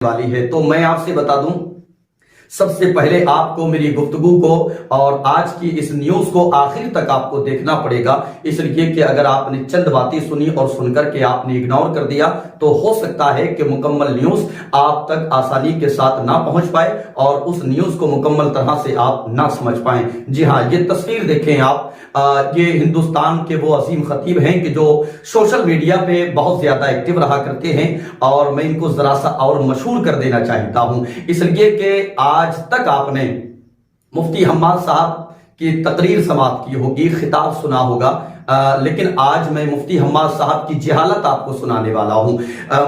वाली है। तो मैं आपसे बता दूं, सबसे पहले आपको मेरी गुफ्तगू को और आज की इस न्यूज को आखिर तक आपको देखना पड़ेगा, इसलिए कि अगर आपने चंद बातें सुनी और सुनकर के आपने इग्नोर कर दिया तो हो सकता है कि मुकम्मल न्यूज आप तक आसानी के साथ ना पहुंच पाए और उस न्यूज को मुकम्मल तरह से आप ना समझ पाए। जी हाँ, ये तस्वीर देखें आप, ये हिंदुस्तान के वो अजीम खतीब हैं कि जो सोशल मीडिया पे बहुत ज्यादा एक्टिव रहा करते हैं और मैं इनको जरा सा और मशहूर कर देना चाहता हूं, इसलिए कि आज तक आपने मुफ्ती हम्माद साहब की तकरीर समाप्त की होगी, खिताब सुना होगा, लेकिन आज मैं मुफ्ती हम्माद साहब की जहालत आपको सुनाने वाला हूं।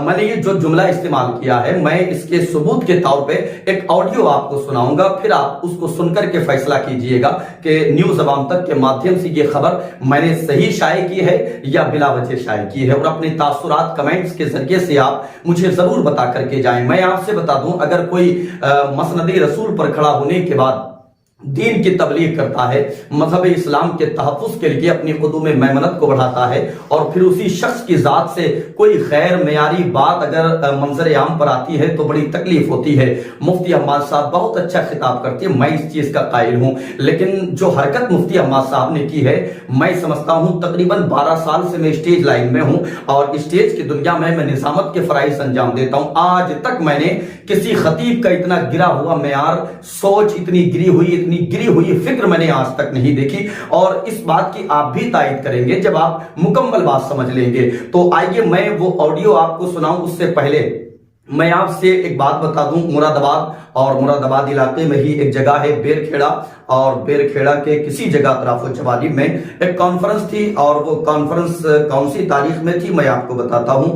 मैंने ये जो जुमला इस्तेमाल किया है, मैं इसके सबूत के तौर पे एक ऑडियो आपको सुनाऊंगा, फिर आप उसको सुनकर के फैसला कीजिएगा कि न्यूज अवाम तक के माध्यम से ये खबर मैंने सही शाये की है या बिला वजह शाये की है। और अपने तासुरात कमेंट्स के जरिए से आप मुझे जरूर बता करके जाएं। मैं आपसे बता दूं, अगर कोई मसनद रसूल पर खड़ा होने के बाद दीन की तबलीग करता है, मजहब इस्लाम के तहफ़्फ़ुज़ के लिए अपनी क़ुदूम मैमनत को बढ़ाता है और फिर उसी शख्स की ज़ात से कोई गैर मेयारी बात अगर मंजर आम पर आती है तो बड़ी तकलीफ होती है। मुफ्ती हम्माद साहब बहुत अच्छा खिताब करते हैं, मैं इस चीज़ का कायल हूँ, लेकिन जो हरकत मुफ्ती हम्माद साहब ने की है, मैं समझता हूँ तकरीबन 12 साल से मैं स्टेज लाइन में हूँ और स्टेज की दुनिया में मैं निज़ामत के फ़राइज़ अंजाम देता हूँ। आज तक मैंने किसी खतीब का इतना गिरा हुआ मेयार, सोच इतनी गिरी हुई फिक्र मैंने आज तक नहीं देखी और इस बात की आप भी तायद करेंगे जब आप मुकम्मल बात समझ लेंगे। तो आइए मैं वो ऑडियो आपको सुनाऊं, उससे पहले मैं आपसे एक बात बता दूं, मुरादाबाद और मुरादाबाद इलाके में ही एक जगह है बेरखेड़ा, और बेरखेड़ा के किसी जगह अतराफो जवाली में एक कॉन्फ्रेंस थी और वो कॉन्फ्रेंस कौन सी तारीख में थी मैं आपको बताता हूं,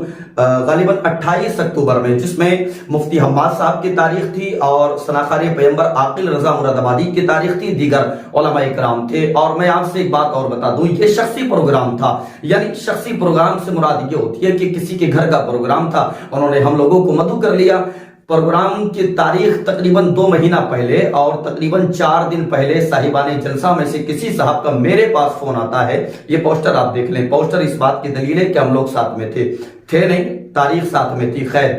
गालिबन 28 अक्टूबर में, जिसमें मुफ्ती हम्माद साहब की तारीख थी और सनाखारे पैगंबर आकिल रजा मुरादाबादी की तारीख थी, दीगर उलमा इकराम थे। और मैं आपसे एक बात और बता दूं, ये शख्सी प्रोग्राम था, यानी शख्सी प्रोग्राम से मुराद ये होती है कि किसी के घर का प्रोग्राम था, उन्होंने हम लोगों को मदऊ कर लिया। प्रोग्राम की तारीख तकरीबन 2 महीना पहले और तकरीबन 4 दिन पहले साहिबाने जलसा में से किसी साहब का मेरे पास फोन आता है। ये पोस्टर आप देख लें, पोस्टर इस बात की दलील है कि हम लोग साथ में थे नहीं, तारीख साथ में थी। खैर,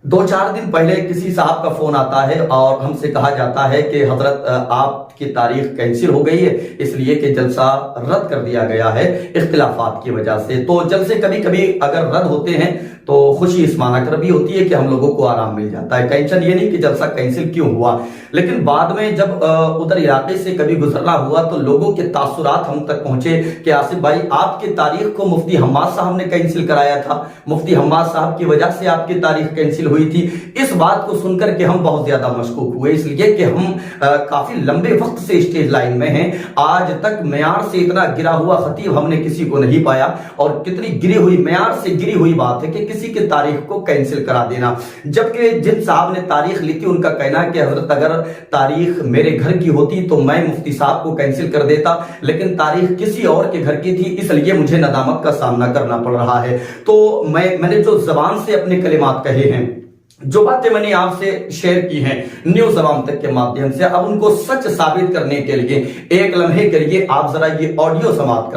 2-4 दिन पहले किसी साहब का फोन आता है और हमसे कहा जाता है कि हजरत आपकी तारीख कैंसिल हो गई है, इसलिए कि जलसा रद्द कर दिया गया है इख्तिलाफात की वजह से। तो जलसे कभी कभी अगर रद्द होते हैं तो खुशी इस माना कर भी होती है कि हम लोगों को आराम मिल जाता है, टेंशन ये नहीं कि जलसा कैंसिल क्यों हुआ। लेकिन बाद में जब उधर इलाके से कभी गुजरना हुआ तो लोगों के तासुरात हम तक पहुंचे कि आसिफ भाई, आपकी तारीख को मुफ्ती हम्माद साहब ने कैंसिल कराया था, मुफ्ती हम्माद साहब की वजह से आपकी तारीख कैंसिल हुई थी। इस बात को सुनकर के हम बहुत ज्यादा मशकूक हुए, इसलिए कि हम काफी लंबे वक्त से स्टेज लाइन में हैं। आज तक मेयार से इतना गिरा हुआ खतीब हमने किसी को नहीं पाया और कितनी गिरी हुई, मेयार से गिरी हुई बात है कि किसी की तारीख को कैंसिल करा देना। जबकि जिन साहब ने तारीख ली थी उनका कहना है कि हजरत अगर तारीख मेरे घर की होती तो मैं मुफ्ती साहब को कैंसिल कर देता, लेकिन तारीख किसी और के घर की थी, इसलिए मुझे नदामत का सामना करना पड़ रहा है। तो मैंने जो जबान से अपने कलिमात कहे हैं, जो बातें मैंने आपसे शेयर की हैं न्यूज अवाम तक के माध्यम से, अब उनको सच साबित करने के लिए एक लम्हे के लिए आप जरा ये ऑडियो समाप्त